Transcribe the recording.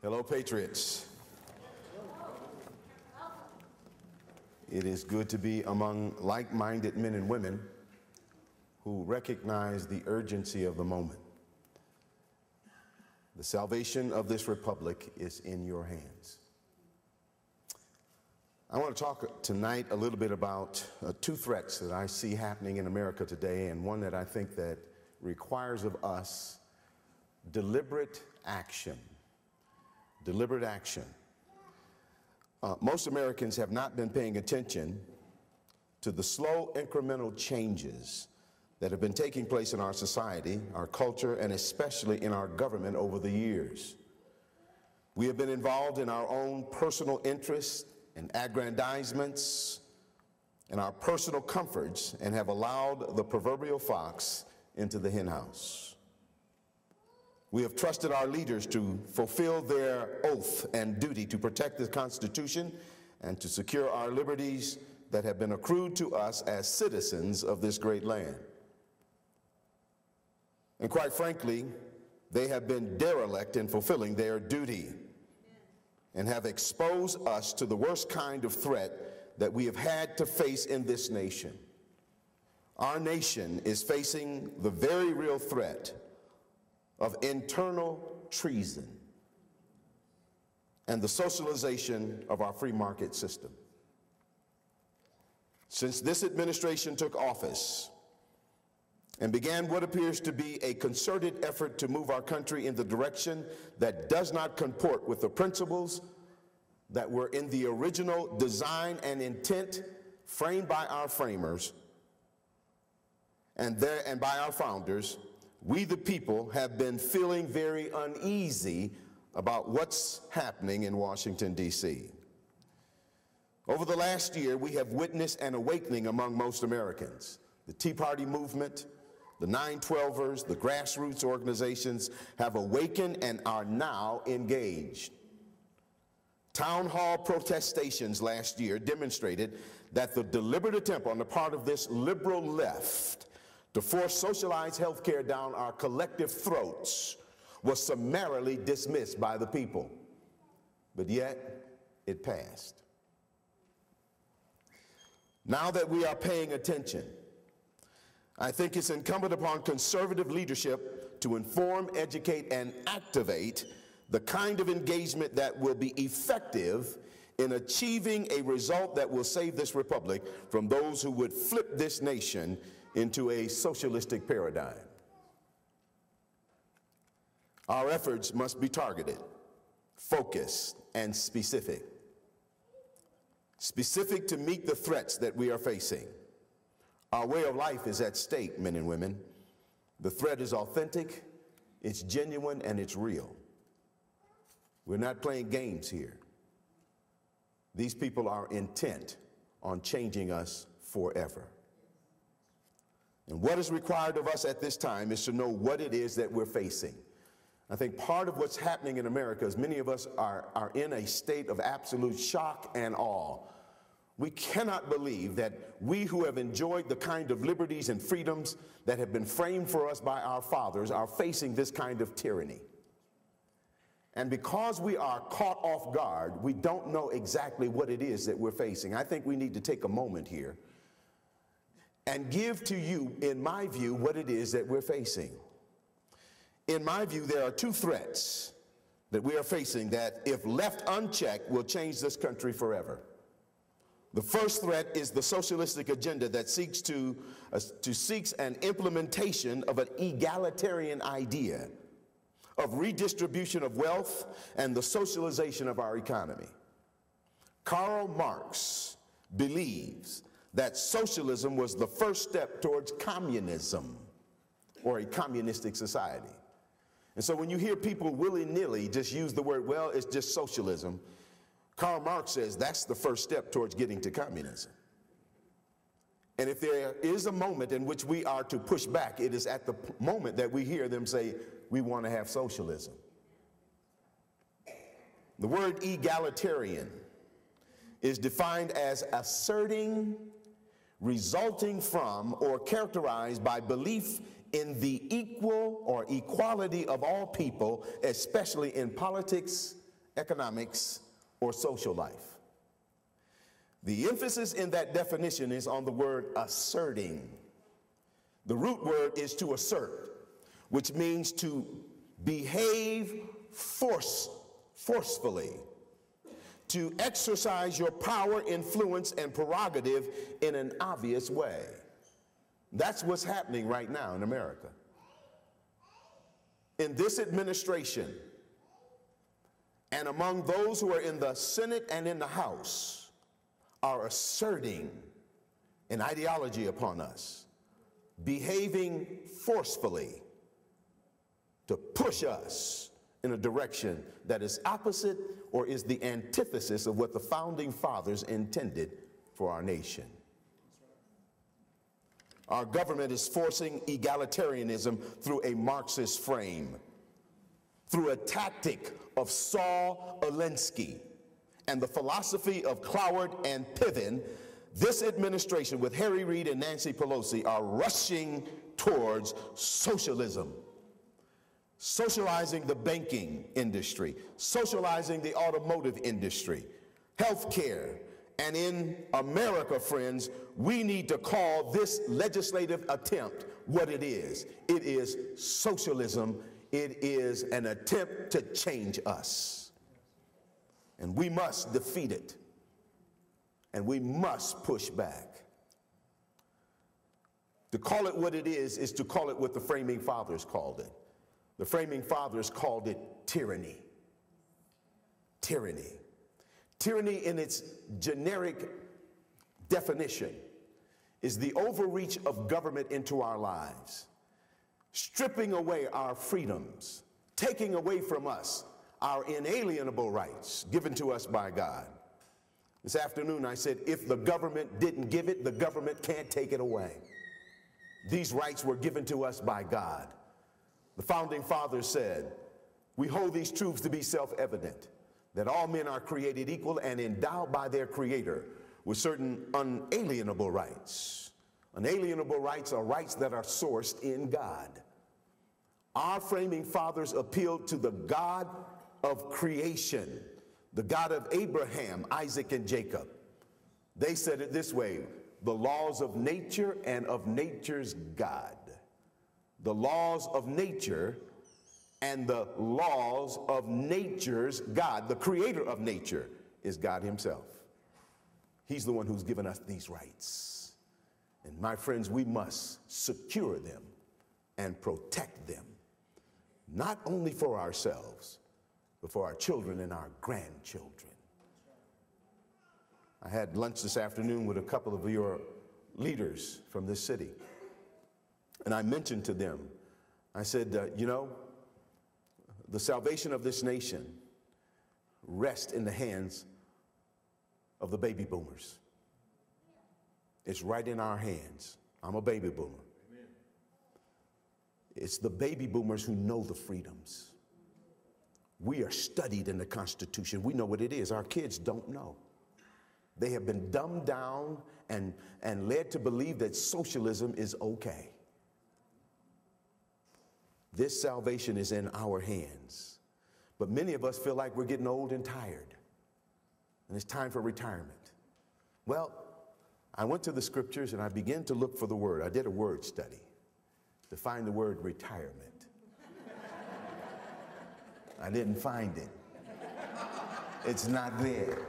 Hello, Patriots. It is good to be among like-minded men and women who recognize the urgency of the moment. The salvation of this republic is in your hands. I want to talk tonight a little bit about two threats that I see happening in America today, and one that I think that requires of us deliberate action. Deliberate action. Most Americans have not been paying attention to the slow incremental changes that have been taking place in our society, our culture, and especially in our government over the years. We have been involved in our own personal interests and aggrandizements and our personal comforts and have allowed the proverbial fox into the henhouse. We have trusted our leaders to fulfill their oath and duty to protect the Constitution and to secure our liberties that have been accrued to us as citizens of this great land. And quite frankly, they have been derelict in fulfilling their duty and have exposed us to the worst kind of threat that we have had to face in this nation. Our nation is facing the very real threat of internal treason and the socialization of our free market system. Since this administration took office and began what appears to be a concerted effort to move our country in the direction that does not comport with the principles that were in the original design and intent framed by our framers and by our founders, we the people have been feeling very uneasy about what's happening in Washington, D.C. Over the last year, we have witnessed an awakening among most Americans. The Tea Party movement, the 9/12ers, the grassroots organizations have awakened and are now engaged. Town hall protestations last year demonstrated that the deliberate attempt on the part of this liberal left to force socialized health care down our collective throats was summarily dismissed by the people. But yet, it passed. Now that we are paying attention, I think it's incumbent upon conservative leadership to inform, educate, and activate the kind of engagement that will be effective in achieving a result that will save this republic from those who would flip this nation into a socialistic paradigm. Our efforts must be targeted, focused, and specific. Specific to meet the threats that we are facing. Our way of life is at stake, men and women. The threat is authentic, it's genuine, and it's real. We're not playing games here. These people are intent on changing us forever. And what is required of us at this time is to know what it is that we're facing. I think part of what's happening in America is many of us are in a state of absolute shock and awe. We cannot believe that we who have enjoyed the kind of liberties and freedoms that have been framed for us by our fathers are facing this kind of tyranny. And because we are caught off guard, we don't know exactly what it is that we're facing. I think we need to take a moment here and give to you, in my view, what it is that we're facing. In my view, there are two threats that we are facing that, if left unchecked, will change this country forever. The first threat is the socialistic agenda that seeks an implementation of an egalitarian idea of redistribution of wealth and the socialization of our economy. Karl Marx believes that socialism was the first step towards communism, or a communistic society. And so when you hear people willy-nilly just use the word, well, it's just socialism, Karl Marx says that's the first step towards getting to communism. And if there is a moment in which we are to push back, it is at the moment that we hear them say, we want to have socialism. The word egalitarian is defined as asserting, resulting from, or characterized by belief in the equal or equality of all people, especially in politics economics, or social life. The emphasis in that definition is on the word asserting. The root word is to assert, which means to behave forcefully, to exercise your power, influence, and prerogative in an obvious way. That's what's happening right now in America. In this administration, and among those who are in the Senate and in the House, are asserting an ideology upon us, behaving forcefully to push us in a direction that is opposite or is the antithesis of what the founding fathers intended for our nation. Our government is forcing egalitarianism through a Marxist frame, through a tactic of Saul Alinsky and the philosophy of Cloward and Piven. This administration with Harry Reid and Nancy Pelosi are rushing towards socialism, socializing the banking industry, socializing the automotive industry, healthcare. And in America, friends, we need to call this legislative attempt what it is. It is socialism. It is an attempt to change us. And we must defeat it. And we must push back. To call it what it is to call it what the framing fathers called it. The framing fathers called it tyranny. Tyranny. Tyranny in its generic definition is the overreach of government into our lives, stripping away our freedoms, taking away from us our inalienable rights given to us by God. This afternoon I said, if the government didn't give it, the government can't take it away. These rights were given to us by God. The founding fathers said, we hold these truths to be self-evident, that all men are created equal and endowed by their Creator with certain unalienable rights. Unalienable rights are rights that are sourced in God. Our framing fathers appealed to the God of creation, the God of Abraham, Isaac, and Jacob. They said it this way: the laws of nature and of nature's God. The laws of nature and the laws of nature's God. The creator of nature is God himself. He's the one who's given us these rights. And my friends, we must secure them and protect them, not only for ourselves, but for our children and our grandchildren. I had lunch this afternoon with a couple of your leaders from this city. And I mentioned to them, I said, you know, the salvation of this nation rests in the hands of the baby boomers. It's right in our hands. I'm a baby boomer. Amen. It's the baby boomers who know the freedoms. We are studied in the Constitution. We know what it is. Our kids don't know. They have been dumbed down and led to believe that socialism is okay. This salvation is in our hands. But many of us feel like we're getting old and tired, and it's time for retirement. Well, I went to the scriptures and I began to look for the word. I did a word study to find the word retirement. I didn't find it. It's not there.